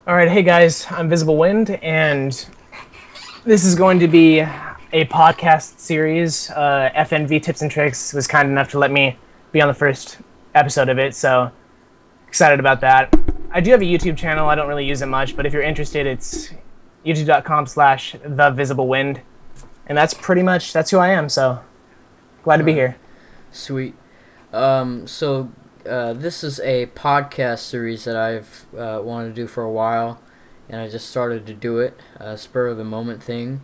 All right, hey guys, I'm Visiblewind, and this is going to be a podcast series. FNV Tips and Tricks was kind enough to let me be on the first episode of it, so excited about that. I do have a YouTube channel. I don't really use it much, but if you're interested, it's youtube.com/thevisiblewind, and that's who I am. So glad to be here. Sweet. This is a podcast series that I've wanted to do for a while, and I just started to do it, spur of the moment thing.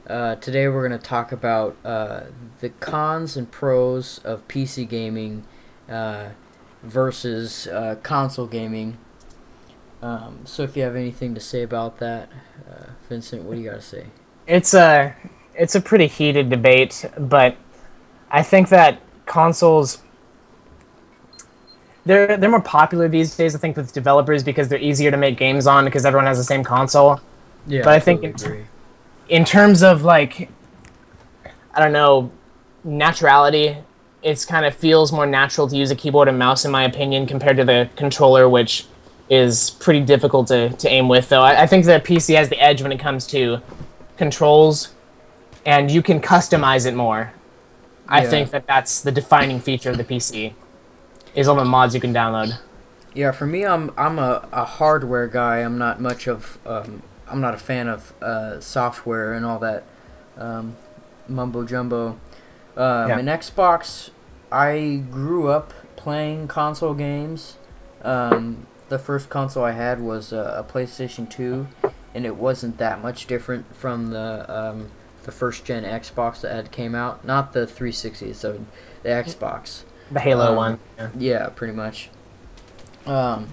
Today we're going to talk about the cons and pros of PC gaming versus console gaming. So if you have anything to say about that, Vincent, what do you got to say? It's a pretty heated debate, but I think that consoles, they're more popular these days, I think, with developers because they're easier to make games on because everyone has the same console. Yeah, but I think in terms of, like, I don't know, naturality, it's kind of feels more natural to use a keyboard and mouse, in my opinion, compared to the controller, which is pretty difficult to aim with, though. I think the PC has the edge when it comes to controls, and you can customize it more. I think that's the defining feature of the PC, is all the mods you can download. Yeah, for me, I'm a hardware guy. I'm not much of I'm not a fan of software and all that mumbo jumbo. In Xbox, I grew up playing console games. The first console I had was a PlayStation 2, and it wasn't that much different from the first gen Xbox that had came out. Not the 360, so the Xbox. The Halo one. Yeah, pretty much. And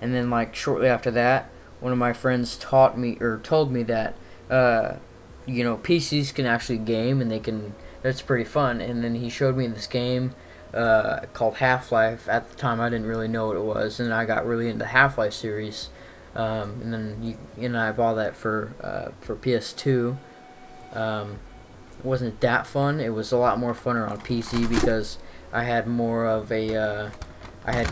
then, like, shortly after that, one of my friends told me that PCs can actually game, and that's pretty fun. And then he showed me this game called Half-Life. At the time, I didn't really know what it was, and I got really into the Half-Life series. And then you and I bought that for PS2. It wasn't that fun. It was a lot more funner on PC because I had more of a I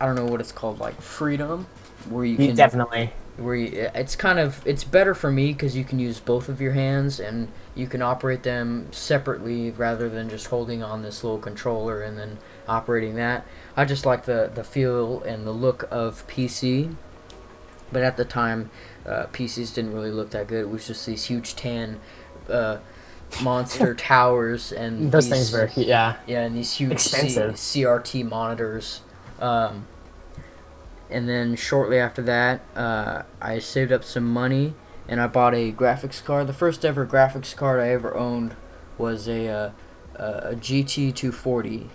don't know what it's called, like freedom, where you can definitely it's better for me because you can use both of your hands and you can operate them separately rather than just holding on this little controller and then operating that. I just like the feel and the look of PC, but at the time PCs didn't really look that good. It was just these huge tan monster towers, and those things were and these huge expensive CRT monitors. And then shortly after that, I saved up some money and I bought a graphics card. The first ever graphics card I ever owned was a GT240,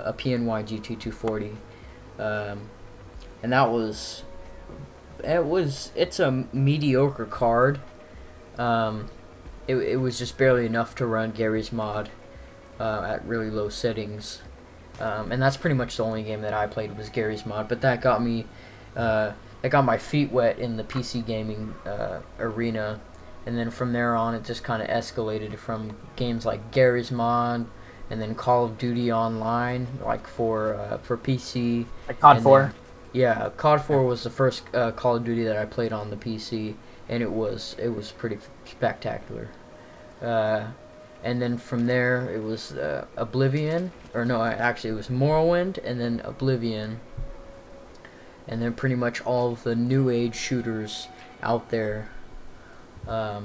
a PNY GT240, and it's a mediocre card. It was just barely enough to run Gary's mod at really low settings, and that's pretty much the only game that I played was Gary's mod. But that got me, that got my feet wet in the PC gaming arena, and then from there on, it just kind of escalated from games like Gary's mod, and then Call of Duty Online, like for PC. Like COD 4. Yeah, COD 4 was the first Call of Duty that I played on the PC. And it was pretty spectacular. And then from there, it was Oblivion, or no, actually it was Morrowind, and then Oblivion, and then pretty much all of the new age shooters out there. So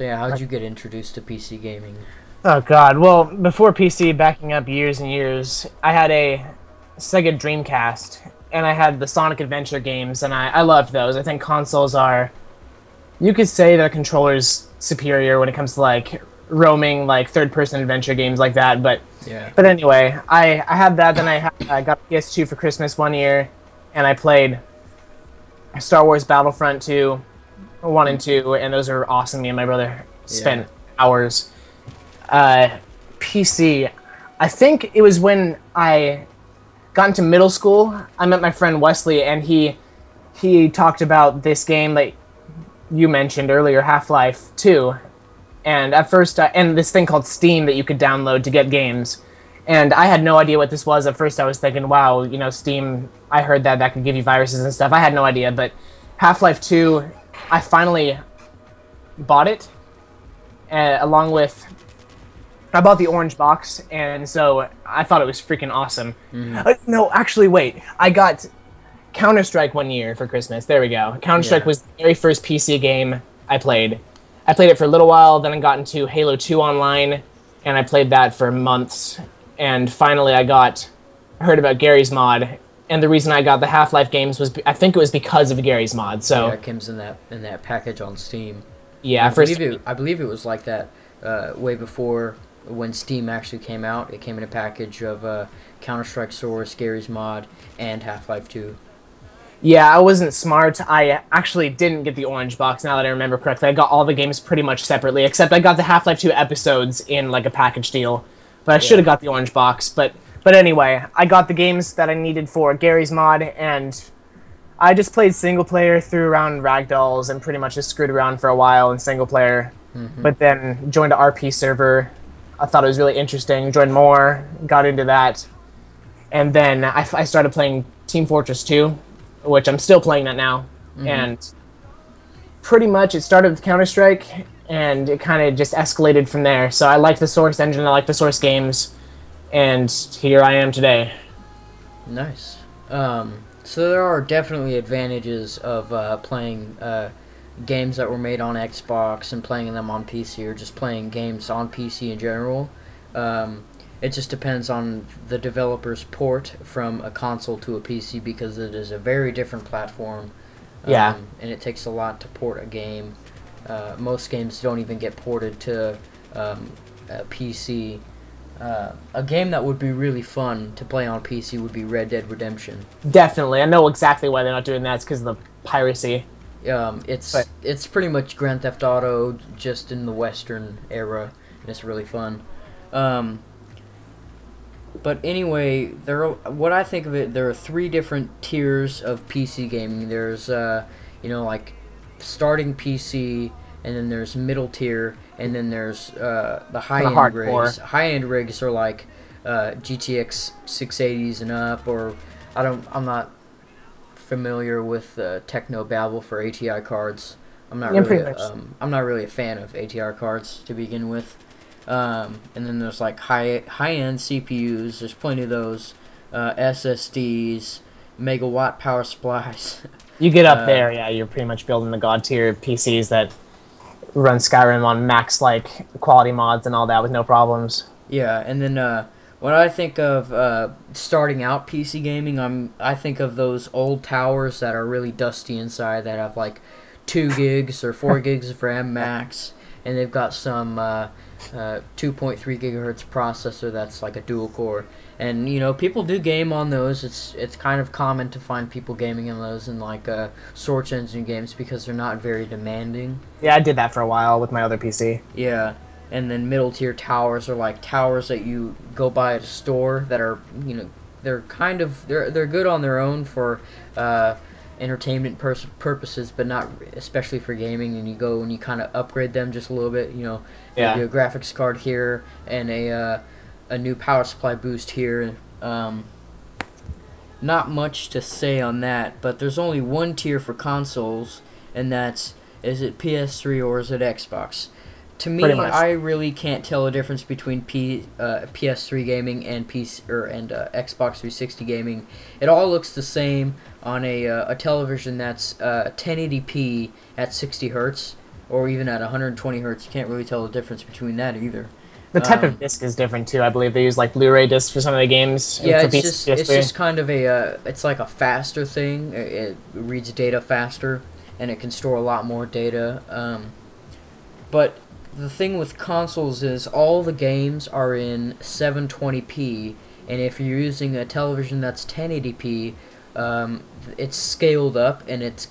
yeah, how'd you get introduced to PC gaming? Oh God, well, before PC, backing up years and years, I had a Sega Dreamcast, and I had the Sonic Adventure games, and I loved those. I think consoles are, you could say their controller's superior when it comes to, like, roaming, like, third-person adventure games like that, but anyway, I had that, then I got a PS2 for Christmas one year, and I played Star Wars Battlefront 2, 1 and 2, and those are awesome. Me and my brother spent hours. PC, I think it was when I got into middle school, I met my friend Wesley, and he talked about this game that you mentioned earlier, Half-Life 2, and at first, and this thing called Steam that you could download to get games, and I had no idea what this was. At first I was thinking, wow, Steam, I heard that could give you viruses and stuff. I had no idea, but Half-Life 2, I finally bought it, along with... I bought the orange box, and so I thought it was freaking awesome. No, actually, wait. I got Counter-Strike one year for Christmas. There we go. Counter-Strike was the very first PC game I played. I played it for a little while, then I got into Halo 2 Online, and I played that for months. And finally I heard about Gary's mod, and the reason I got the Half-Life games was, I think it was because of Gary's mod, so... Yeah, it comes in that package on Steam. Yeah, I believe it was like that way before... When Steam actually came out, it came in a package of Counter-Strike Source, Gary's Mod, and Half-Life 2. Yeah, I wasn't smart. I actually didn't get the orange box, now that I remember correctly. I got all the games pretty much separately, except I got the Half-Life 2 episodes in like a package deal. But I should have got the orange box. But anyway, I got the games that I needed for Gary's Mod, and I just played single player, threw around ragdolls, and pretty much just screwed around for a while in single player. But then joined an RP server. I thought it was really interesting, joined more, got into that, and then I started playing Team Fortress 2, which I'm still playing that now, and pretty much it started with Counter-Strike, and it kind of just escalated from there. So I like the Source engine, I like the Source games, and here I am today. Nice. So there are definitely advantages of playing games that were made on Xbox and playing them on PC, or just playing games on PC in general. It just depends on the developer's port from a console to a PC, because it is a very different platform. And it takes a lot to port a game. Most games don't even get ported to a PC. A game that would be really fun to play on PC would be Red Dead Redemption. Definitely. I know exactly why they're not doing that. It's because of the piracy. It's pretty much Grand Theft Auto, just in the Western era, and it's really fun. But anyway, what I think of it, there are 3 different tiers of PC gaming. There's like starting PC, and then there's middle tier, and then there's the high-end rigs. High-end rigs are like GTX 680s and up, or I'm not familiar with techno-babble for ATI cards. I'm not really a fan of ATI cards to begin with. And then there's like high-end CPUs. There's plenty of those. SSDs, megawatt power supplies. You get up there, yeah, you're pretty much building the god tier PCs that run Skyrim on max like quality mods and all that with no problems. Yeah, and then when I think of starting out PC gaming, I think of those old towers that are really dusty inside, that have like 2 gigs or 4 gigs of RAM max, and they've got some 2.3 gigahertz processor that's like a dual core. And people do game on those. It's kind of common to find people gaming on those in like Source engine games, because they're not very demanding. Yeah, I did that for a while with my other PC. Yeah. And then middle tier towers are like towers that you go buy at a store that are, they're kind of, they're good on their own for entertainment purposes, but not especially for gaming. And you go and you kind of upgrade them just a little bit, maybe a graphics card here and a new power supply boost here. Not much to say on that, but there's only one tier for consoles, and that's, is it PS3 or is it Xbox? To me, I really can't tell a difference between PS3 gaming and Xbox 360 gaming. It all looks the same on a television that's 1080p at 60 hertz, or even at 120 hertz. You can't really tell the difference between that either. The type of disc is different too. I believe they use like Blu-ray discs for some of the games. Yeah, it's just kind of it's like a faster thing. It reads data faster, and it can store a lot more data. But the thing with consoles is all the games are in 720p, and if you're using a television that's 1080p, it's scaled up, and it's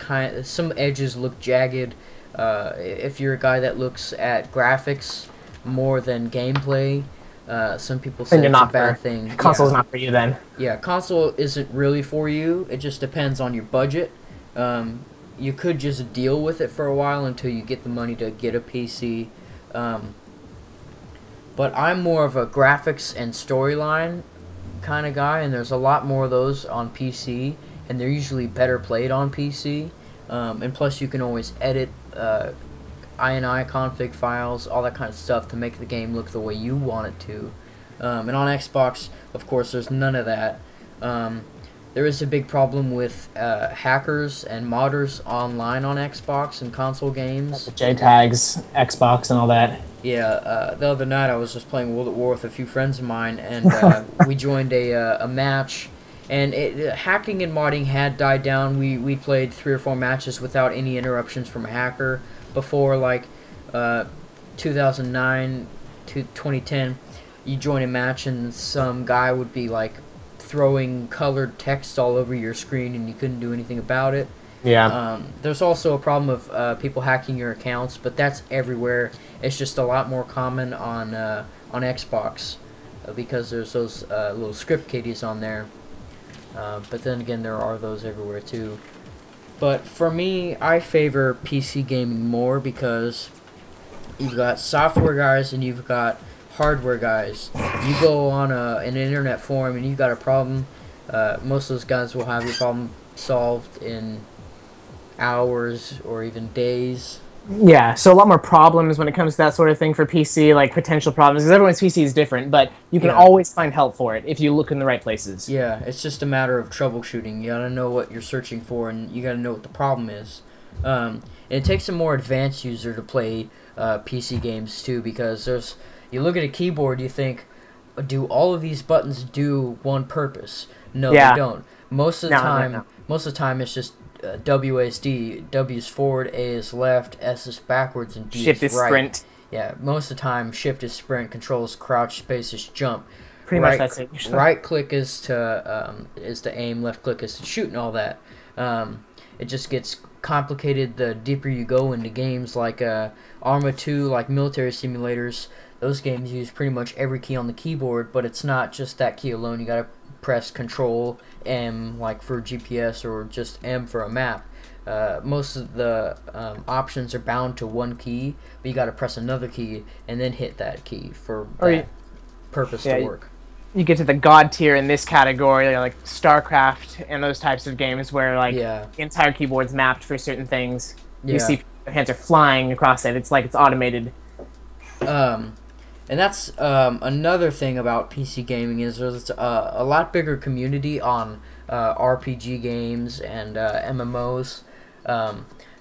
some edges look jagged. If you're a guy that looks at graphics more than gameplay, some people say it's a bad thing. Console's not for you then. Yeah, console isn't really for you. It just depends on your budget. You could just deal with it for a while until you get the money to get a PC. But I'm more of a graphics and storyline kind of guy, and there's a lot more of those on PC, and they're usually better played on PC. and plus you can always edit INI config files, all that kind of stuff to make the game look the way you want it to. And on Xbox, of course, there's none of that. There is a big problem with hackers and modders online on Xbox and console games. The JTags, Xbox, and all that. Yeah, the other night I was just playing World at War with a few friends of mine, and we joined a match, and hacking and modding had died down. We played 3 or 4 matches without any interruptions from a hacker before, like, 2009 to 2010. You join a match and some guy would be, like, throwing colored text all over your screen and you couldn't do anything about it. Yeah. There's also a problem of people hacking your accounts, but that's everywhere. It's just a lot more common on Xbox because there's those little script kiddies on there. But then again, there are those everywhere too. But for me, I favor PC gaming more because you've got software guys and you've got hardware guys. You go on an internet forum and you've got a problem, most of those guys will have your problem solved in hours or even days. Yeah, so a lot more problems when it comes to that sort of thing for PC, like potential problems, because everyone's PC is different, but you can always find help for it if you look in the right places. Yeah, it's just a matter of troubleshooting. You gotta know what you're searching for and you gotta know what the problem is. It takes a more advanced user to play PC games too, because you look at a keyboard, you think, do all of these buttons do one purpose? No, they don't. Most of the time, it's just WASD. W is forward, A is left, S is backwards, and D Shift is is right. sprint. Yeah, most of the time, Shift is sprint, Control is crouch, Space is jump. Pretty much that's it. Right click is to aim, left click is to shoot, and all that. It just gets complicated the deeper you go into games like Arma 2, like military simulators. Those games use pretty much every key on the keyboard, but it's not just that key alone. You gotta press Control M, like for GPS, or just M for a map. Most of the options are bound to one key, but you gotta press another key and then hit that key for that purpose to work. You get to the god tier in this category, like StarCraft and those types of games where like the entire keyboard's mapped for certain things. You see their hands are flying across it. It's like it's automated. And that's another thing about PC gaming is there's a lot bigger community on RPG games and MMOs.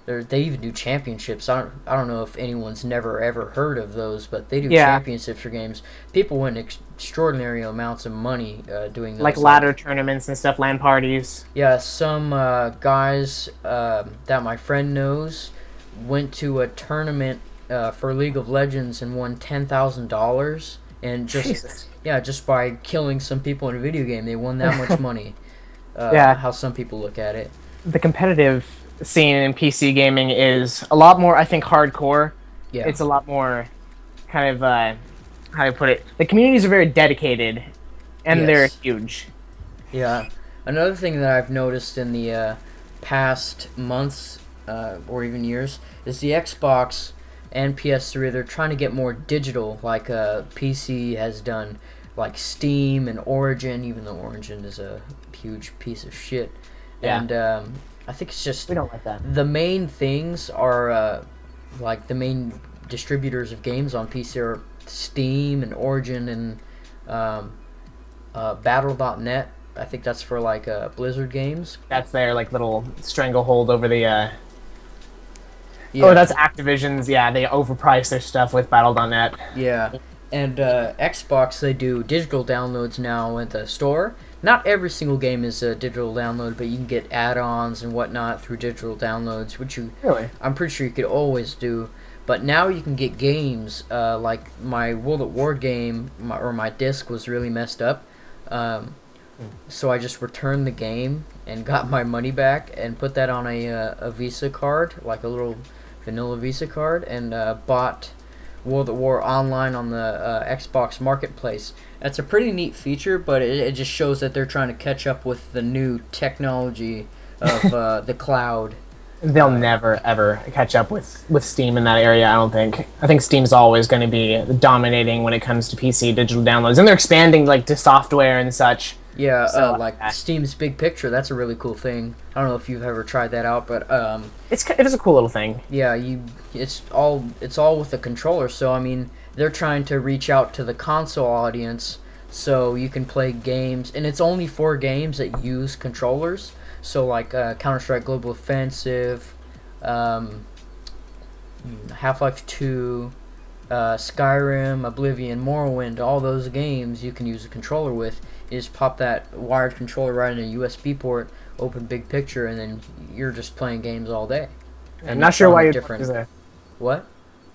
They even do championships. I don't know if anyone's never ever heard of those, but they do championships for games. People win extraordinary amounts of money doing those. Like ladder tournaments and stuff, LAN parties. Yeah, some guys that my friend knows went to a tournament for League of Legends and won $10,000, and just by killing some people in a video game, they won that much money. How some people look at it. The competitive scene in PC gaming is a lot more, I think, hardcore. Yeah. It's a lot more kind of how do I put it? The communities are very dedicated, and they're huge. Yeah. Another thing that I've noticed in the past months or even years is the Xbox and PS3, they're trying to get more digital, like PC has done, like Steam and Origin, even though Origin is a huge piece of shit. Yeah. And I think it's just... We don't like that. The main things are, like, the main distributors of games on PC are Steam and Origin and Battle.net. I think that's for, like, Blizzard games. That's their, like, little stranglehold over the... Oh, that's Activision's. Yeah, they overprice their stuff with Battle.net. Yeah, and Xbox, they do digital downloads now at the store. Not every single game is a digital download, but you can get add-ons and whatnot through digital downloads, which I'm pretty sure you could always do. But now you can get games, like my World at War game, my disc was really messed up. So I just returned the game and got my money back and put that on a Visa card, like a little vanilla Visa card, and bought World at War online on the Xbox Marketplace. That's a pretty neat feature, but it just shows that they're trying to catch up with the new technology of the cloud. They'll never, ever catch up with Steam in that area, I don't think. I think Steam's always going to be dominating when it comes to PC digital downloads. And they're expanding like to software and such. Yeah, So, like Steam's Big Picture. That's a really cool thing. I don't know if you've ever tried that out, but it is a cool little thing. yeah, it's all with the controller. So I mean, they're trying to reach out to the console audience, so you can play games, and it's only for games that use controllers. So like Counter-Strike Global Offensive, Half-Life 2, Skyrim, Oblivion, Morrowind, all those games you can use a controller with. You just pop that wired controller right in a USB port, open Big Picture, and then you're just playing games all day. I'm not sure why you'd want to use a... What?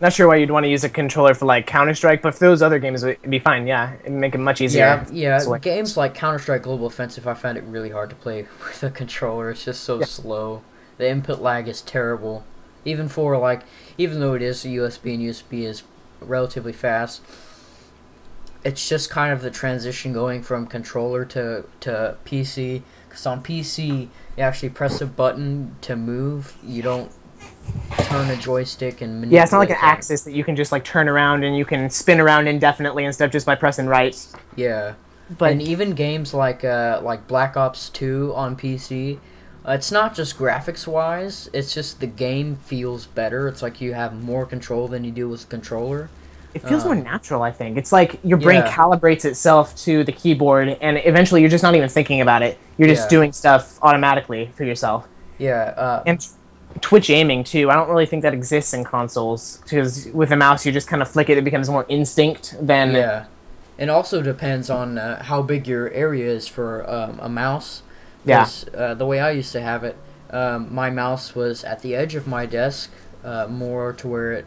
Not sure why you'd want to use a controller for like Counter-Strike, but for those other games it'd be fine. Yeah, it'd make it much easier. Yeah. Games like Counter-Strike Global Offensive, I find it really hard to play with a controller. It's just so slow. The input lag is terrible. Even though it is a USB and USB is relatively fast, it's just kind of the transition going from controller to PC. Because on PC, you actually press a button to move. You don't turn a joystick and manipulate. Yeah, it's not like an axis that you can just like turn around and you can spin around indefinitely and stuff just by pressing right. Yeah, but and even games like Black Ops 2 on PC, it's not just graphics wise. It's just the game feels better. It's like you have more control than you do with a controller. It feels more natural, I think. It's like your brain calibrates itself to the keyboard, and eventually you're just not even thinking about it. You're just doing stuff automatically for yourself. Yeah. And Twitch aiming, too. I don't really think that exists in consoles, because with a mouse you just kind of flick it. It becomes more instinct than... Yeah. It also depends on how big your area is for a mouse. Yeah. The way I used to have it, my mouse was at the edge of my desk, more to where it...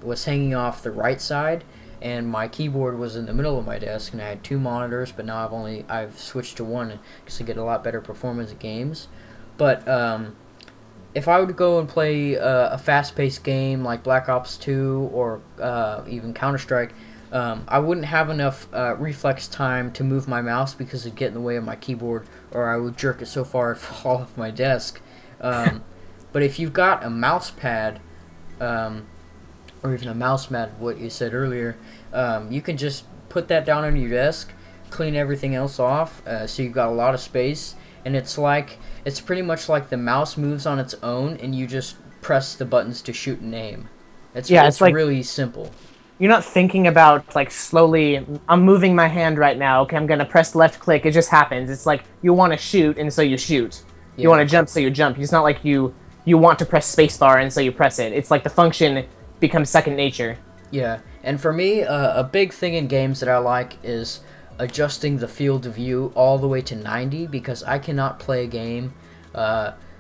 was hanging off the right side, and my keyboard was in the middle of my desk, and I had 2 monitors, but now I've switched to 1 because I get a lot better performance at games. But if I would go and play a fast-paced game like Black Ops 2 or even Counter-Strike, I wouldn't have enough reflex time to move my mouse because it'd get in the way of my keyboard, or I would jerk it so far it'd fall off my desk. But if you've got a mouse pad, or even a mouse mat, what you said earlier, you can just put that down on your desk, clean everything else off, so you've got a lot of space, and it's pretty much like the mouse moves on its own, and you just press the buttons to shoot and aim. It's like, really simple. You're not thinking about, like, slowly, I'm moving my hand right now, okay, I'm going to press left click, it just happens. It's like, you want to shoot, and so you shoot. Yeah. You want to jump, so you jump. It's not like you want to press spacebar, and so you press it. It's like the function becomes second nature. Yeah, and for me, a big thing in games that I like is adjusting the field of view all the way to 90, because I cannot play a game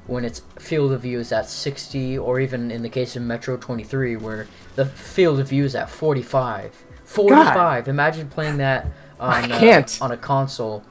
when its field of view is at 60, or even in the case of Metro 23, where the field of view is at 45. 45! God. Imagine playing that on a console.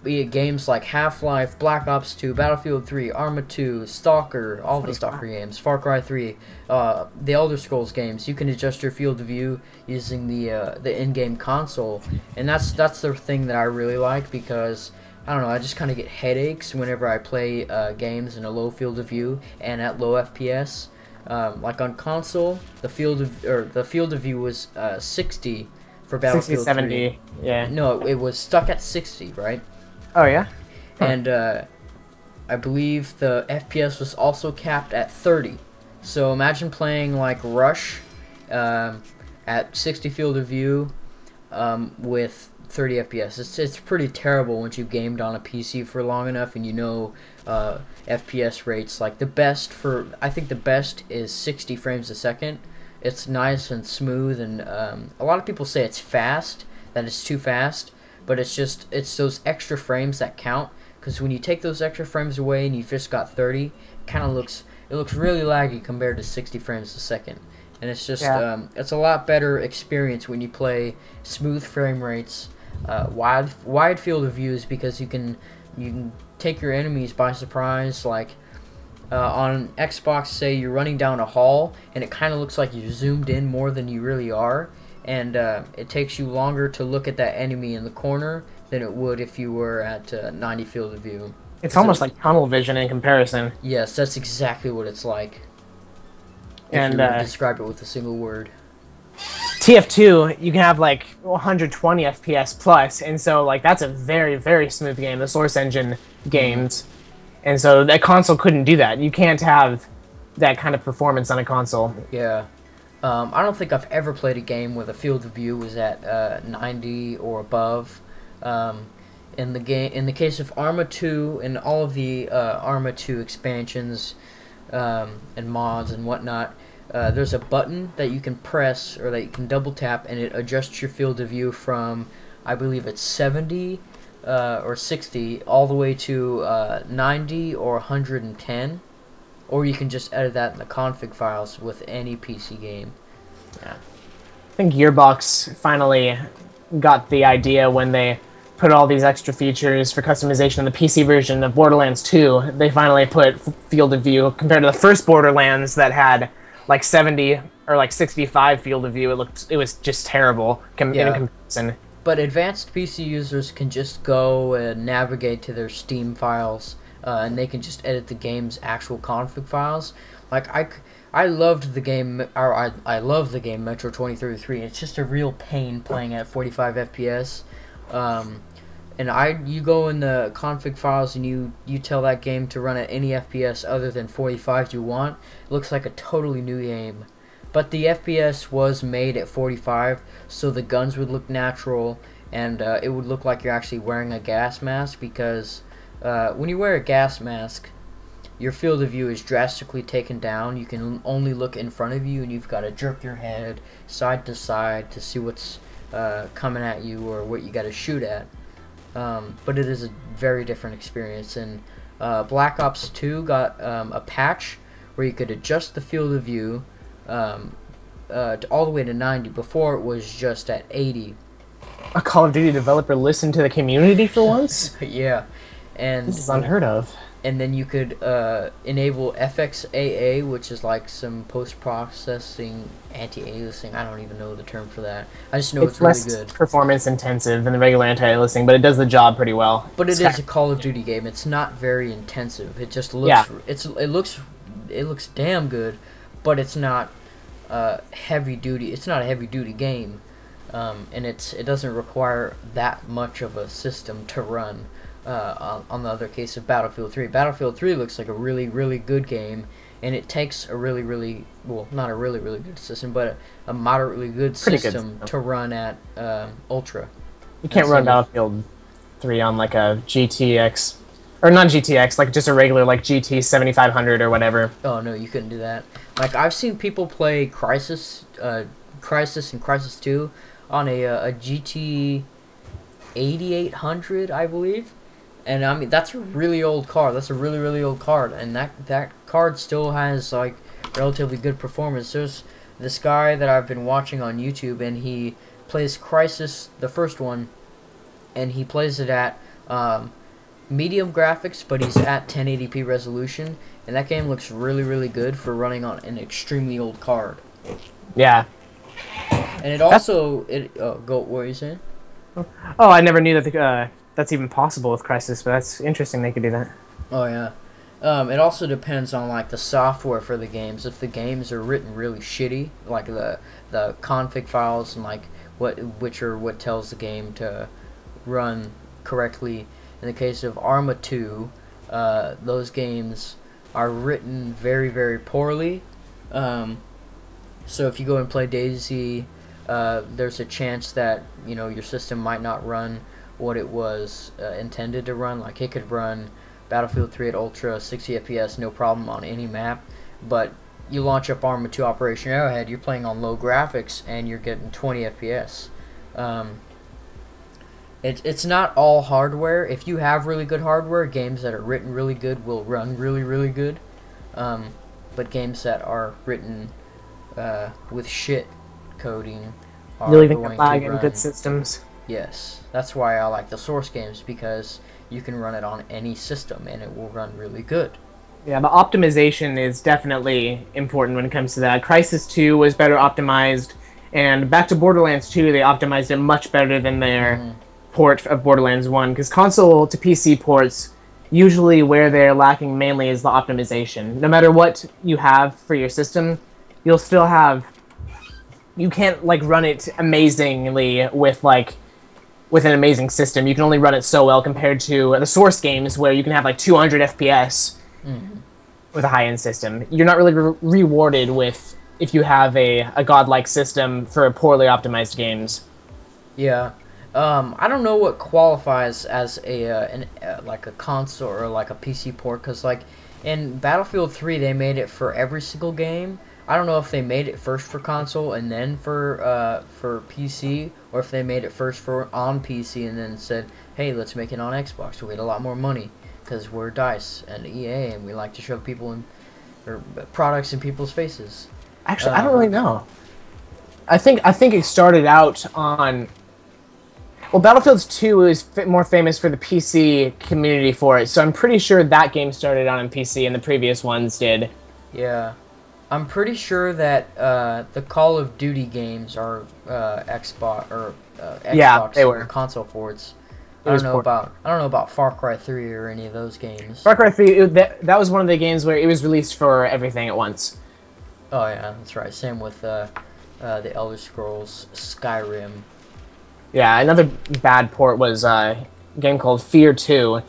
Be it games like Half-Life, Black Ops 2, Battlefield 3, Arma 2, Stalker, all the Stalker games, Far Cry 3, the Elder Scrolls games. You can adjust your field of view using the in-game console, and that's the thing that I really like, because I don't know, I just kind of get headaches whenever I play games in a low field of view and at low FPS. Like on console, the field of view was 60 for Battlefield 60, 70, 3. yeah. No, it was stuck at 60, right? Oh, yeah? Huh. And I believe the FPS was also capped at 30. So imagine playing like Rush at 60 field of view with 30 FPS. It's pretty terrible once you've gamed on a PC for long enough and you know FPS rates. Like I think the best is 60 frames a second. It's nice and smooth, and a lot of people say it's fast, that it's too fast. But it's those extra frames that count, because when you take those extra frames away and you've just got 30, it looks really laggy compared to 60 frames a second. And it's just it's a lot better experience when you play smooth frame rates, wide field of views, because you can take your enemies by surprise. Like on Xbox, say you're running down a hall and it kind of looks like you're zoomed in more than you really are. And it takes you longer to look at that enemy in the corner than it would if you were at 90 field of view. It's almost like tunnel vision in comparison. Yes, that's exactly what it's like. If and you were to describe it with a single word. TF2, you can have like 120 FPS plus, and so like that's a very, very smooth game, the Source Engine games. And so that console couldn't do that. You can't have that kind of performance on a console. Yeah. I don't think I've ever played a game where the field of view was at 90 or above. In the case of Arma 2 and all of the Arma 2 expansions and mods and whatnot, there's a button that you can press or that you can double tap, and it adjusts your field of view from, I believe it's 70 or 60 all the way to 90 or 110. Or you can just edit that in the config files with any PC game. Yeah. I think Gearbox finally got the idea when they put all these extra features for customization in the PC version of Borderlands 2. They finally put field of view compared to the first Borderlands that had like 70 or like 65 field of view. It was just terrible in comparison. But advanced PC users can just go and navigate to their Steam files, and they can just edit the game's actual config files. Like I loved the game, or I love the game Metro 2033. It's just a real pain playing at 45 FPS. And you go in the config files and you tell that game to run at any FPS other than 45 you want. It looks like a totally new game. But the FPS was made at 45, so the guns would look natural, and it would look like you're actually wearing a gas mask, because when you wear a gas mask, your field of view is drastically taken down. You can only look in front of you, and you've got to jerk your head side to side to see what's coming at you or what you got to shoot at. But it is a very different experience. And Black Ops 2 got a patch where you could adjust the field of view all the way to 90. Before it was just at 80. A Call of Duty developer listened to the community for once? Yeah. And this is unheard of. And then you could enable FXAA, which is like some post-processing anti-aliasing. I don't even know the term for that. I just know it's really good. Less performance intensive than the regular anti-aliasing, but it does the job pretty well. But it is a Call of Duty game. It's not very intensive. It just looks it looks damn good, but it's not heavy duty. It's not a heavy duty game, and it doesn't require that much of a system to run. On the other case of Battlefield 3. Battlefield 3 looks like a really, really good game, and it takes a really, really, well, not a really, really good system, but a moderately good system to run at Ultra. You can't run Battlefield 3 on like a GTX, or not GTX, like just a regular like GT 7500 or whatever. Oh no, you couldn't do that. Like I've seen people play Crisis and Crisis 2 on a GT 8800, I believe. And I mean, that's a really old card. That's a really, really old card. And that card still has, like, relatively good performance. There's this guy that I've been watching on YouTube, and he plays Crisis, the first one, and he plays it at medium graphics, but he's at 1080p resolution. And that game looks really, really good for running on an extremely old card. Yeah. And it also... what were you saying? Oh, I never knew that that's even possible with Crysis, but that's interesting they could do that. Oh, yeah. It also depends on, like, the software for the games. If the games are written really shitty, like the config files and, like, what tells the game to run correctly. In the case of Arma 2, those games are written very, very poorly. So if you go and play DayZ, there's a chance that, you know, your system might not run what it was intended to run. Like, it could run Battlefield 3 at Ultra, 60 FPS, no problem on any map, but you launch up Arma 2 Operation Arrowhead, you're playing on low graphics, and you're getting 20 FPS. It's not all hardware. If you have really good hardware, games that are written really good will run really, really good. But games that are written with shit coding are really think going lag to in run. good systems. Yes, that's why I like the Source games, because you can run it on any system and it will run really good. Yeah, but optimization is definitely important when it comes to that. Crysis 2 was better optimized, and back to Borderlands 2, they optimized it much better than their port of Borderlands 1, because console to PC ports, usually where they're lacking mainly is the optimization. No matter what you have for your system, you'll still have you can't like run it amazingly with an amazing system. You can only run it so well compared to the Source games where you can have like 200 FPS with a high-end system. You're not really rewarded with if you have a godlike system for poorly optimized games. Yeah. I don't know what qualifies as like a console or like a PC port, because like in Battlefield 3 they made it for every single game. I don't know if they made it first for console and then for PC, or if they made it first for on PC and then said, hey, let's make it on Xbox. We get a lot more money because we're DICE and EA and we like to shove products in people's faces. Actually, I don't really know. I think it started out on... Well, Battlefield 2 is more famous for the PC community for it, so I'm pretty sure that game started on PC and the previous ones did. Yeah. I'm pretty sure that the Call of Duty games are Xbox Yeah, they were console ports. I don't know about Far Cry 3 or any of those games. Far Cry 3, that was one of the games where it was released for everything at once. Oh yeah, that's right. Same with the Elder Scrolls Skyrim. Yeah, another bad port was a game called Fear 2,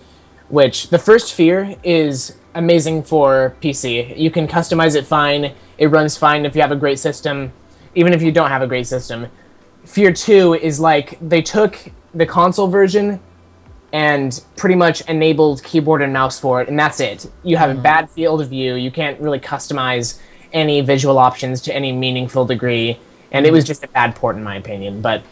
which the first Fear is amazing for PC. You can customize it fine. It runs fine if you have a great system, even if you don't have a great system. Fear 2 is like they took the console version and pretty much enabled keyboard and mouse for it, and that's it. You have a bad field of view. You can't really customize any visual options to any meaningful degree, and it was just a bad port in my opinion. But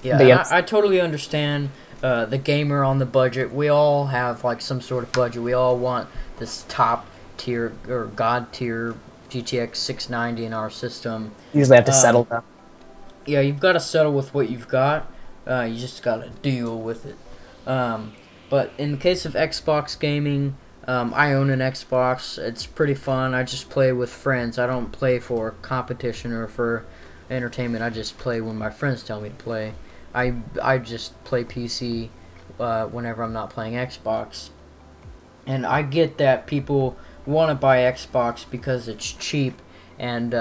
yeah, I totally understand the gamer on the budget. We all have like some sort of budget. We all want this top tier or god tier GTX 690 in our system. Usually have to settle though. Yeah, you've got to settle with what you've got. You just got to deal with it. But in the case of Xbox gaming, I own an Xbox. It's pretty fun. I just play with friends. I don't play for competition or for entertainment. I just play when my friends tell me to play. I just play PC whenever I'm not playing Xbox. And I get that people want to buy Xbox because it's cheap, and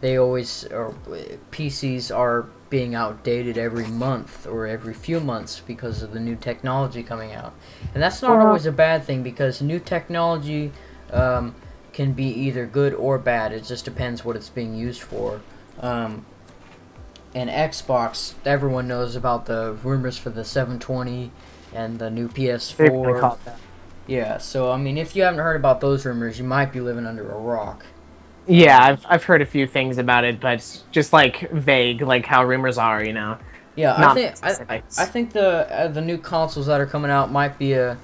PCs are being outdated every month or every few months because of the new technology coming out. And that's not always a bad thing, because new technology can be either good or bad. It just depends what it's being used for. And Xbox, everyone knows about the rumors for the 720 and the new PS4. Yeah, so I mean, if you haven't heard about those rumors, you might be living under a rock. Yeah, I've heard a few things about it, but it's just like vague, like how rumors are, you know. Yeah, I think the new consoles that are coming out might be a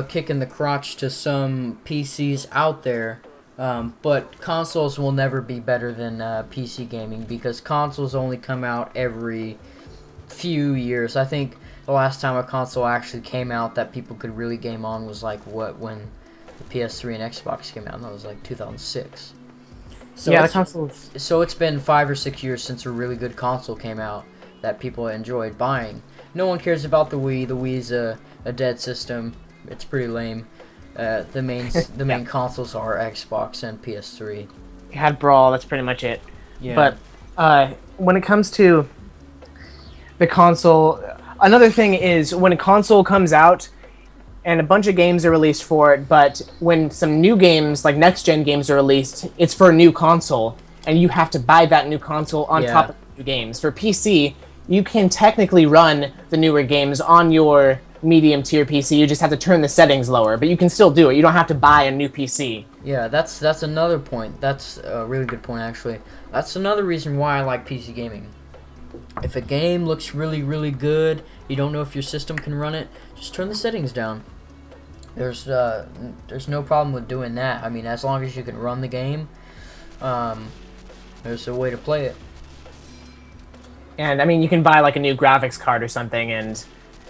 kick in the crotch to some PCs out there. But consoles will never be better than PC gaming, because consoles only come out every few years. I think the last time a console actually came out that people could really game on was like when the PS3 and Xbox came out, and that was like 2006. So yeah, the consoles. So it's been 5 or 6 years since a really good console came out that people enjoyed buying. No one cares about the Wii. The Wii's a dead system. It's pretty lame. The main consoles are Xbox and PS3. You had Brawl, that's pretty much it. Yeah. But when it comes to the console, another thing is when a console comes out and a bunch of games are released for it, but when some new games, like next-gen games, are released, it's for a new console, and you have to buy that new console on top of the new games. For PC, you can technically run the newer games on your medium tier PC. You just have to turn the settings lower, but you can still do it. You don't have to buy a new PC. Yeah, that's another point. That's a really good point, actually. That's another reason why I like PC gaming. If a game looks really, really good, you don't know if your system can run it, just turn the settings down. There's no problem with doing that. I mean, as long as you can run the game, there's a way to play it. And I mean, you can buy like a new graphics card or something, and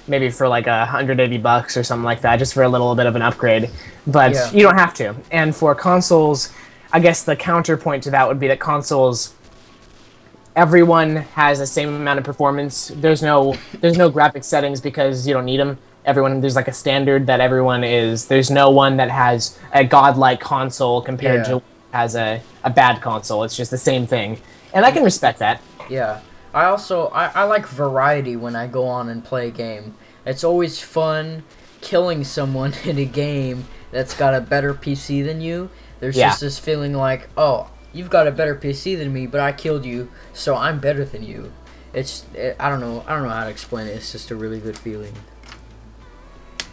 maybe for like $180 or something like that, just for a little bit of an upgrade. But you don't have to. And for consoles, I guess the counterpoint to that would be that consoles, everyone has the same amount of performance. There's no graphics settings because you don't need them. There's like a standard that everyone is. There's no one that has a godlike console compared to has a bad console. It's just the same thing. And I can respect that. Yeah. I like variety when I go on and play a game. It's always fun killing someone in a game that's got a better PC than you. There's just this feeling like, oh, you've got a better PC than me, but I killed you, so I'm better than you. I don't know how to explain it. It's just a really good feeling.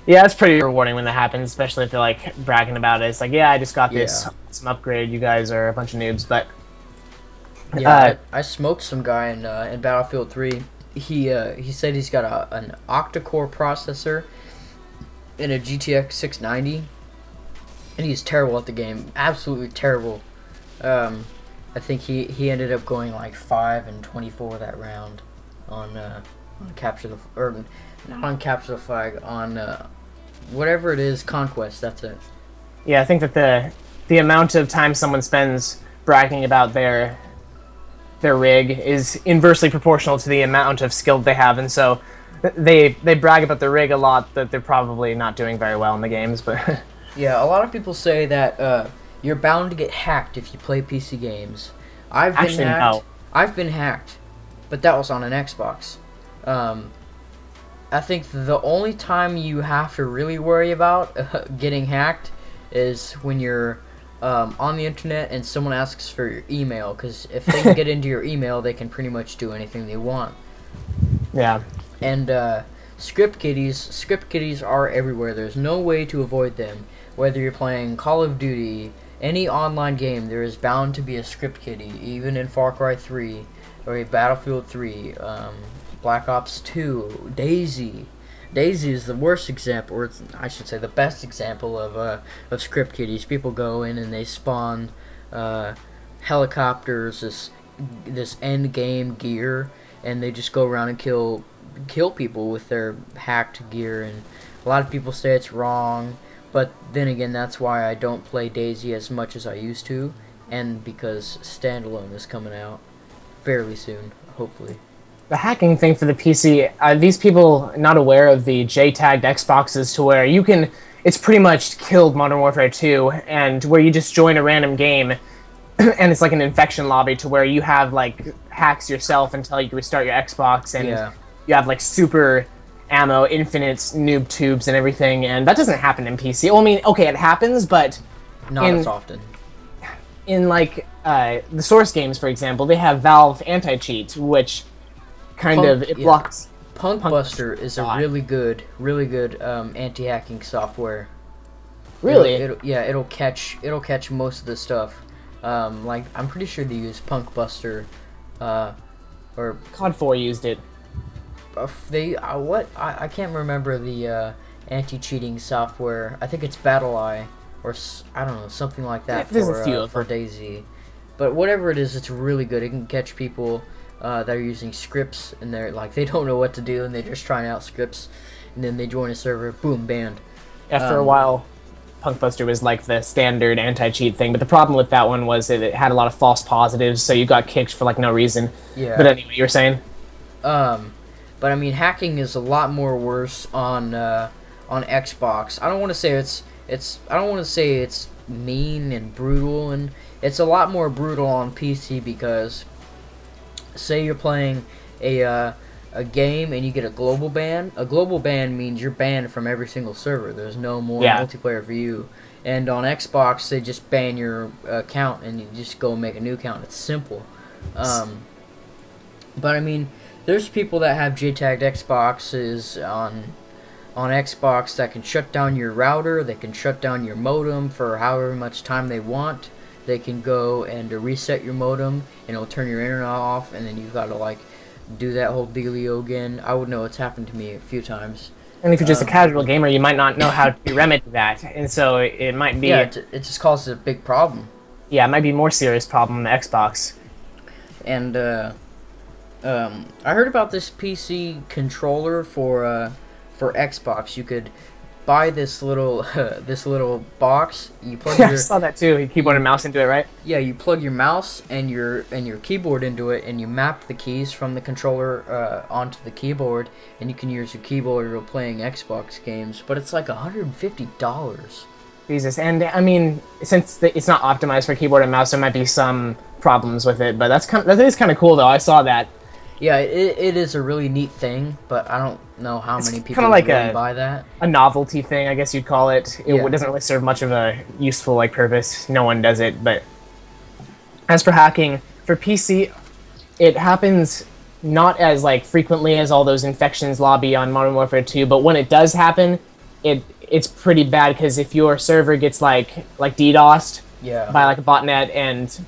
Yeah, it's pretty rewarding when that happens, especially if they're like bragging about it. It's like, yeah, I just got this some upgrade. You guys are a bunch of noobs, but yeah, I smoked some guy in Battlefield 3. He said he's got an octa-core processor in a GTX 690, and he's terrible at the game. Absolutely terrible. I think he ended up going like 5 and 24 that round on capture the or not on capture the flag, on whatever it is, conquest. That's it. Yeah, I think that the amount of time someone spends bragging about their rig is inversely proportional to the amount of skill they have, and so they brag about their rig a lot, that they're probably not doing very well in the games. But yeah, a lot of people say that you're bound to get hacked if you play PC games. I've been hacked. No. I've been hacked, but that was on an Xbox. I think the only time you have to really worry about getting hacked is when you're on the internet and someone asks for your email, because if they can get into your email, they can pretty much do anything they want. Yeah. And script kiddies are everywhere. There's no way to avoid them. Whether you're playing Call of Duty, any online game, there is bound to be a script kiddie, even in Far Cry 3, or a Battlefield 3, Black Ops 2, Daisy. Daisy is the worst example, or I should say the best example of script kiddies. People go in and they spawn helicopters, this end game gear, and they just go around and kill people with their hacked gear. And a lot of people say it's wrong, but then again, that's why I don't play Daisy as much as I used to, and because Standalone is coming out fairly soon, hopefully. The hacking thing for the PC, these people not aware of the J-tagged Xboxes, to where you can, it's pretty much killed Modern Warfare 2, and where you just join a random game, and it's like an infection lobby, to where you have like hacks yourself until you restart your Xbox, and you have like super ammo, infinite noob tubes and everything, and that doesn't happen in PC. Well, I mean, okay, it happens, but not as often. In like the Source games, for example, they have Valve anti-cheat, which blocks. Punk Buster is a really good anti-hacking software. Really? It'll catch most of the stuff. Like, I'm pretty sure they use Punk Buster, or COD 4 used it. I can't remember the anti-cheating software. I think it's BattleEye, or I don't know, something like that for Daisy. But whatever it is, it's really good. It can catch people that are using scripts, and they don't know what to do, and they're just trying out scripts, and then they join a server, boom, banned. After a while, Punkbuster was like the standard anti-cheat thing, but the problem with that one was that it had a lot of false positives, so you got kicked for like no reason. Yeah. But anyway, you were saying? But I mean, hacking is a lot more worse on Xbox. I don't want to say it's mean and brutal, and it's a lot more brutal on PC, because say you're playing a game and you get a global ban. A global ban means you're banned from every single server. There's no more multiplayer for you. And on Xbox, they just ban your account and you just go make a new account. It's simple. But I mean, there's people that have J-tagged Xboxes on Xbox that can shut down your router. They can shut down your modem for however much time they want. They can go and reset your modem, and it'll turn your internet off, and then you've got to like do that whole dealio again. I would know, it's happened to me a few times. And if you're just a casual gamer, you might not know how to remedy that, and so it might be... Yeah, it just causes a big problem. Yeah, it might be a more serious problem on the Xbox. And I heard about this PC controller for Xbox. You could buy this little box. You plug I saw that too. You keyboard and mouse into it, right? Yeah, you plug your mouse and your keyboard into it, and you map the keys from the controller onto the keyboard, and you can use your keyboard while playing Xbox games. But it's like $150. Jesus, and I mean, since it's not optimized for keyboard and mouse, there might be some problems with it, but that is kind of cool though. I saw that. Yeah, it is a really neat thing, but I don't know how many people kind of like really buy that. A novelty thing, I guess you'd call it. It doesn't really serve much of a useful like purpose. No one does it. But as for hacking for PC, it happens not as like frequently as all those infections lobby on Modern Warfare 2. But when it does happen, it's pretty bad because if your server gets like DDoSed by like a botnet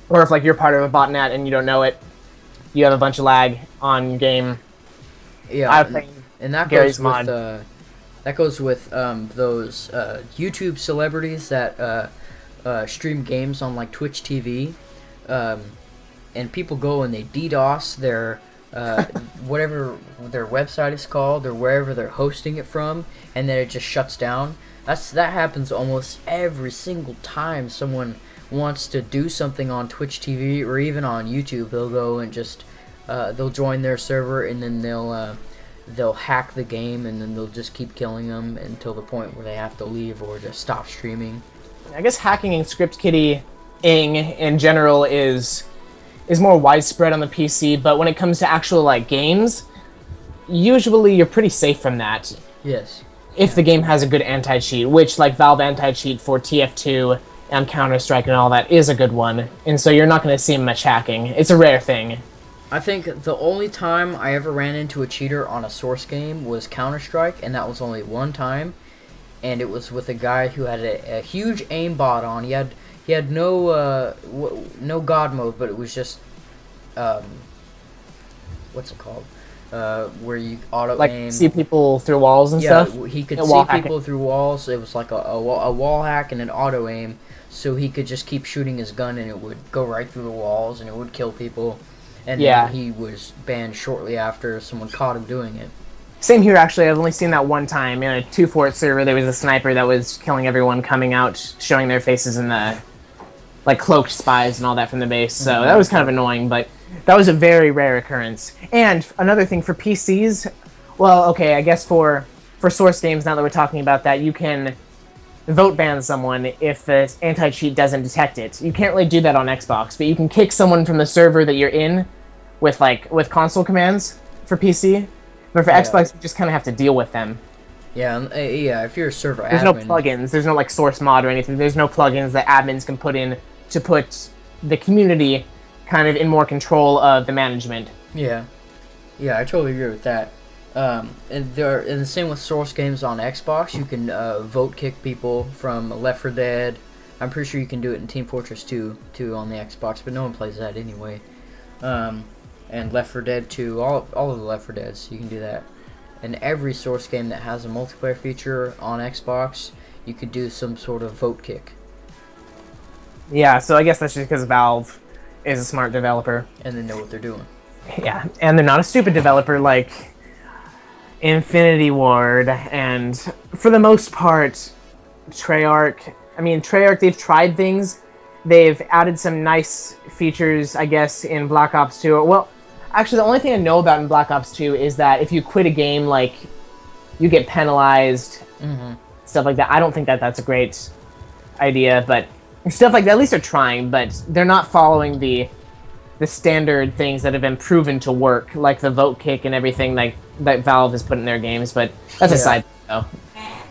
or if like you're part of a botnet and you don't know it, you have a bunch of lag on game. Yeah, and that goes with those YouTube celebrities that stream games on like Twitch TV, and people go and they DDoS their whatever their website is called or wherever they're hosting it from, and then it just shuts down. That happens almost every single time someone wants to do something on Twitch TV or even on YouTube. They'll go and just they'll join their server and then they'll hack the game and then they'll just keep killing them until the point where they have to leave or just stop streaming. I guess hacking and script kidding in general is more widespread on the PC, but when it comes to actual like games, usually you're pretty safe from that. Yes. If the game has a good anti-cheat, which like Valve anti-cheat for TF2 and Counter-Strike and all that is a good one, and so you're not going to see much hacking. It's a rare thing. I think the only time I ever ran into a cheater on a Source game was Counter-Strike, and that was only one time, and it was with a guy who had a huge aimbot on. He had no no God mode, but it was just what's it called? Where you auto aim. See people through walls and stuff. Yeah, he could see people through walls. It was like a wall hack and an auto aim, so he could just keep shooting his gun and it would go right through the walls and it would kill people. And then he was banned shortly after someone caught him doing it. Same here, actually. I've only seen that one time. In a 2-Fort server, there was a sniper that was killing everyone coming out, showing their faces in the like cloaked spies and all that from the base. So that was kind of annoying, but that was a very rare occurrence. And another thing for PCs, well, okay, I guess for Source games, now that we're talking about that, you can vote ban someone if the anti-cheat doesn't detect it. You can't really do that on Xbox, but you can kick someone from the server that you're in with console commands for PC. But for Xbox, you just kind of have to deal with them. Yeah, if you're a server There's no plugins. There's no like source mod or anything. There's no plugins that admins can put in to put the community kind of in more control of the management. Yeah, I totally agree with that. And the same with Source games on Xbox. You can vote kick people from Left 4 Dead. I'm pretty sure you can do it in Team Fortress 2 too on the Xbox, but no one plays that anyway. And Left 4 Dead 2, all of the Left 4 Deads, you can do that. And every Source game that has a multiplayer feature on Xbox, you could do some sort of vote kick. Yeah, so I guess that's just because Valve is a smart developer. And they know what they're doing. Yeah, and they're not a stupid developer like Infinity Ward, and for the most part, Treyarch, they've tried things. They've added some nice features, I guess, in Black Ops 2. Well, actually, the only thing I know about in Black Ops 2 is that if you quit a game, like, you get penalized, stuff like that. I don't think that that's a great idea, but stuff like that, at least they're trying, but they're not following the standard things that have been proven to work, like the vote kick and everything that Valve has put in their games, but that's a side thing, though.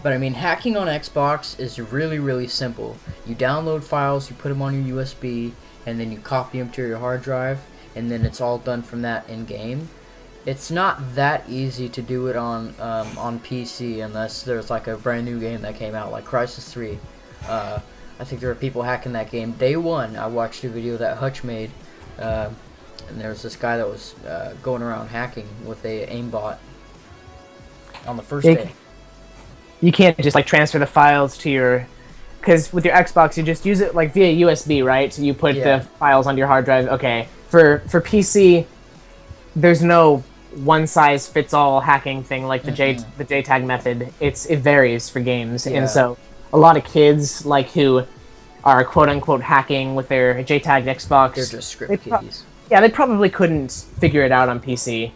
But I mean, hacking on Xbox is really, really simple. You download files, you put them on your USB, and then you copy them to your hard drive, and then it's all done from that in-game. It's not that easy to do it on PC unless there's like a brand new game that came out, like Crysis 3. I think there were people hacking that game day one. I watched a video that Hutch made, and there was this guy that was going around hacking with a aimbot on the first day. You can't just like transfer the files to your, because with your Xbox you just use it like via USB, right? So you put the files onto your hard drive. Okay, for PC, there's no one size fits all hacking thing like the JTAG method. It varies for games, and so a lot of kids like who are quote unquote hacking with their JTAG Xbox, they're just script kiddies. They probably couldn't figure it out on PC.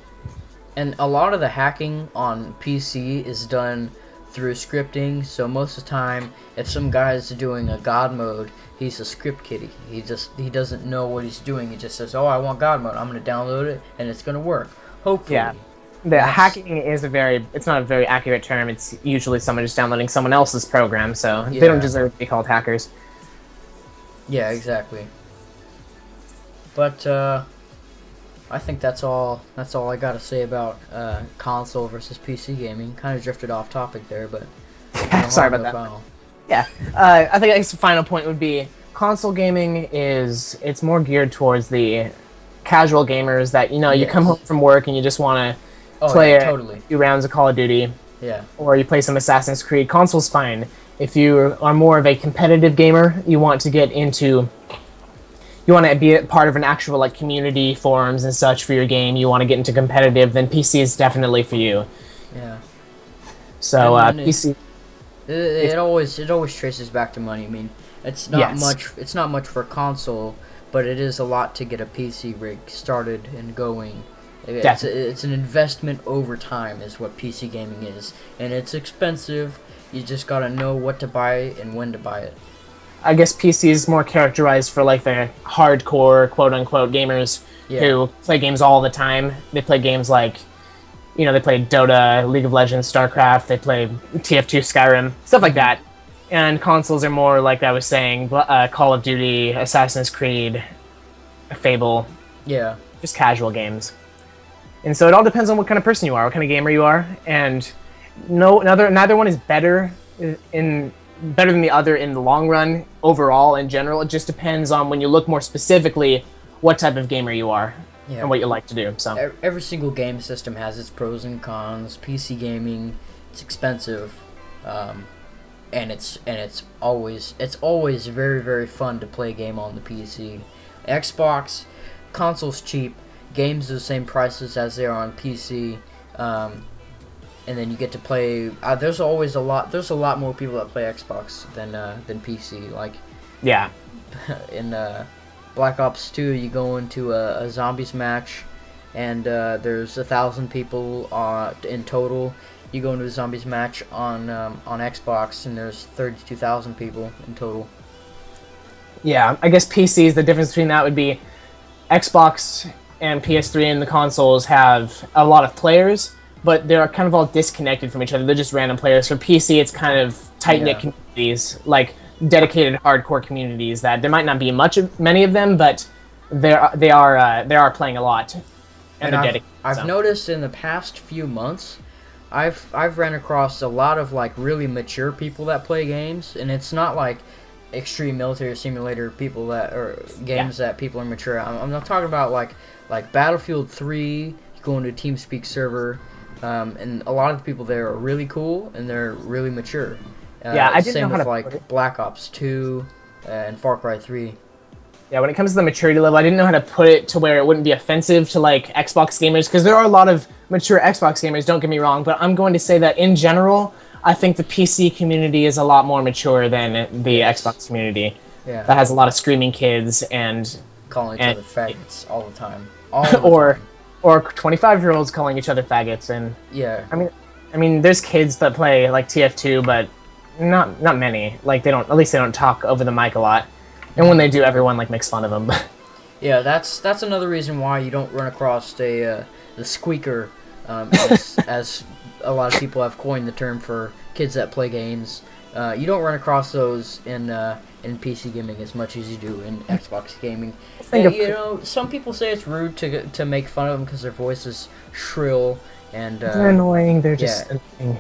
And a lot of the hacking on PC is done through scripting. So most of the time, if some guy's doing a God mode, he's a script kiddie. He doesn't know what he's doing. He just says, "Oh, I want God mode. I'm gonna download it, and it's gonna work." Hopefully. Yeah. The hacking is it's not a very accurate term. It's usually someone just downloading someone else's program, so they don't deserve to be called hackers. Yeah, exactly. But I think that's all I got to say about console versus PC gaming. Kind of drifted off topic there, but sorry about that. Final. Yeah, I think the final point would be console gaming it's more geared towards the casual gamers that you come home from work and you just want to play a few rounds of Call of Duty. Yeah. Or you play some Assassin's Creed. Console's fine. If you are more of a competitive gamer, you want to get into. You want to be a part of an actual community forums and such for your game. You want to get into competitive, then PC is definitely for you. Yeah. So PC. It always traces back to money. I mean, it's not much. It's not much for console, but it is a lot to get a PC rig started and going. It's an investment over time, is what PC gaming is, and it's expensive. You just gotta know what to buy and when to buy it. I guess PC is more characterized for the hardcore quote-unquote gamers who play games all the time. They play games they play Dota, League of Legends, StarCraft, they play TF2, Skyrim, stuff like that. And consoles are more, like I was saying, Call of Duty, Assassin's Creed, Fable. Yeah. Just casual games. And so it all depends on what kind of person you are, what kind of gamer you are, and neither one is better than the other in the long run, overall, in general. It just depends on, when you look more specifically, what type of gamer you are and what you like to do. So every single game system has its pros and cons. PC gaming, it's expensive, and it's always very, very fun to play a game on the PC. Xbox, console's cheap, games are the same prices as they are on PC. And then you get to play. There's a lot more people that play Xbox than PC. In Black Ops 2, you go into a zombies match, and there's 1,000 people in total. You go into a zombies match on Xbox, and there's 32,000 people in total. Yeah, I guess PCs. The difference between that would be Xbox and PS3 and the consoles have a lot of players, but they're kind of all disconnected from each other. They're just random players. For PC, it's kind of tight-knit communities, dedicated hardcore communities that there might not be many of them, but they are playing a lot, and they're dedicated. I've noticed in the past few months, I've ran across a lot of really mature people that play games, and it's not like extreme military simulator people games that people are mature. I'm not talking about like Battlefield 3. You go into a TeamSpeak server. And a lot of the people there are really cool and they're really mature. I didn't know how to put it. Black Ops 2 and Far Cry 3. Yeah, when it comes to the maturity level, I didn't know how to put it to where it wouldn't be offensive to Xbox gamers, because there are a lot of mature Xbox gamers, don't get me wrong, but I'm going to say that in general, I think the PC community is a lot more mature than the Xbox community. Yeah. That has a lot of screaming kids and calling each other faggots all the time. Or 25-year-olds calling each other faggots, and I mean, there's kids that play TF2, but not many. At least they don't talk over the mic a lot, and when they do, everyone makes fun of them. Yeah, that's another reason why you don't run across the squeaker, as a lot of people have coined the term for kids that play games. You don't run across those in PC gaming as much as you do in Xbox gaming. And, some people say it's rude to make fun of them because their voice is shrill and they're annoying. They're just annoying.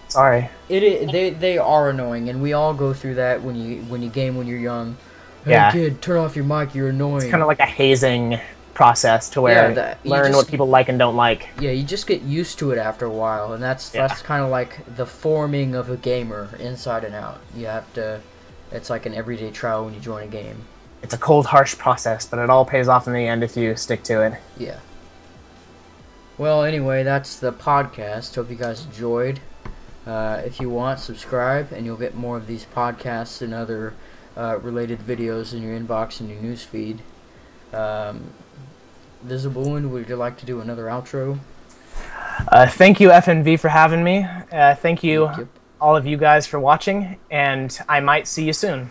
Sorry. They are annoying, and we all go through that when you game when you're young. Hey kid, turn off your mic. You're annoying. It's kind of like a hazing process to where learn what people like and don't like. Yeah, you just get used to it after a while, and that's kind of like the forming of a gamer inside and out. You have to. It's like an everyday trial when you join a game. It's a cold, harsh process, but it all pays off in the end if you stick to it. Yeah. Well, anyway, that's the podcast. Hope you guys enjoyed. If you want, subscribe, and you'll get more of these podcasts and other related videos in your inbox and your newsfeed. Visiblewind, would you like to do another outro? Thank you, FNV, for having me. Thank you. all of you guys for watching, and I might see you soon.